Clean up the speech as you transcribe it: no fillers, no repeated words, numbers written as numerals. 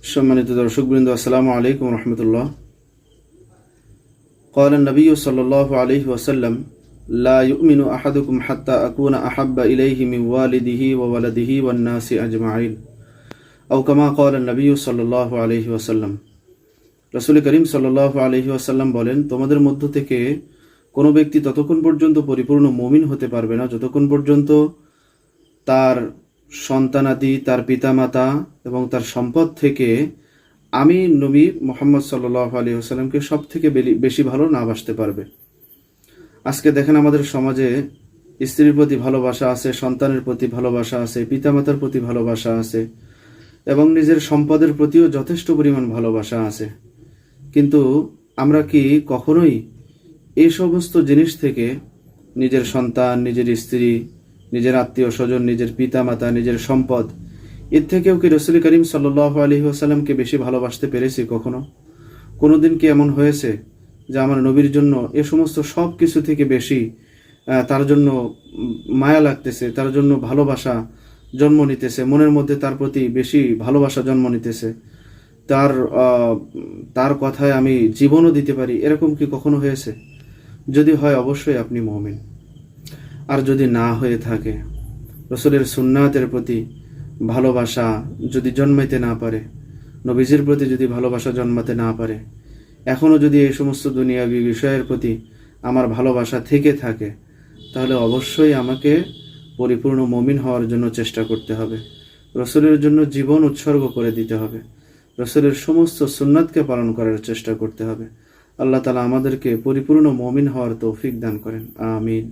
সম্মানিত দর্শকবৃন্দ, আসসালামু আলাইকুম রহমতুল্লাহ। قال النبي صلى الله عليه وسلم لا يؤمن أحدكم حتى أكون أحب إليه من والده وولده والناس أجمعين أو كما قال النبي صلى الله عليه وسلم। রাসূল করিম সাল্লাল্লাহু আলাইহি ওয়াসাল্লাম বলেন, তোমাদের মধ্য থেকে কোনো ব্যক্তি ততক্ষণ পর্যন্ত পরিপূর্ণ মুমিন হতে পারবে না যতক্ষণ পর্যন্ত তার সন্তানাদি, তার পিতামাতা এবং তার সম্পদ থেকে আমি নবী মুহাম্মদ সাল্লাল্লাহু আলাইহি ওয়াসাল্লামকে সব থেকে বেশি ভালো না বাসতে পারবে। আজকে দেখেন, আমাদের সমাজে স্ত্রীর প্রতি ভালোবাসা আছে, সন্তানের প্রতি ভালোবাসা আছে, পিতামাতার প্রতি ভালোবাসা আছে এবং নিজের সম্পদের প্রতিও যথেষ্ট পরিমাণ ভালোবাসা আছে। কিন্তু আমরা কি কখনোই এই সমস্ত জিনিস থেকে নিজের সন্তান, নিজের স্ত্রী, নিজের আত্মীয় স্বজন, নিজের পিতামাতা, নিজের সম্পদ, এর থেকেও কি রাসূল করিম সাল্লাল্লাহু আলাইহি ওয়াসাল্লামকে বেশি ভালোবাসতে পেরেছি? কোনোদিন কি এমন হয়েছে যে আমার নবীর জন্য এ সমস্ত সব কিছু থেকে বেশি তার জন্য মায়া লাগতেছে, তার জন্য ভালোবাসা জন্ম নিতেছে, মনের মধ্যে তার প্রতি বেশি ভালোবাসা জন্ম নিতেছে, তার কথায় আমি জীবনও দিতে পারি, এরকম কি কখনো হয়েছে? যদি হয়, অবশ্যই আপনি মুমিন। আর যদি না হয়ে থাকে, রাসূলের সুন্নাতের প্রতি ভালোবাসা যদি জন্মাইতে না পারে, নবীজির প্রতি যদি ভালোবাসা জন্মাতে না পারে, এখনও যদি এই সমস্ত দুনিয়াবী বিষয়ের প্রতি আমার ভালোবাসা থেকে থাকে, তাহলে অবশ্যই আমাকে পরিপূর্ণ মুমিন হওয়ার জন্য চেষ্টা করতে হবে। রাসূলের জন্য জীবন উৎসর্গ করে দিতে হবে, রাসূলের সমস্ত সুন্নাতকে পালন করার চেষ্টা করতে হবে। আল্লাহ তাআলা আমাদেরকে পরিপূর্ণ মুমিন হওয়ার তৌফিক দান করেন। আমিন।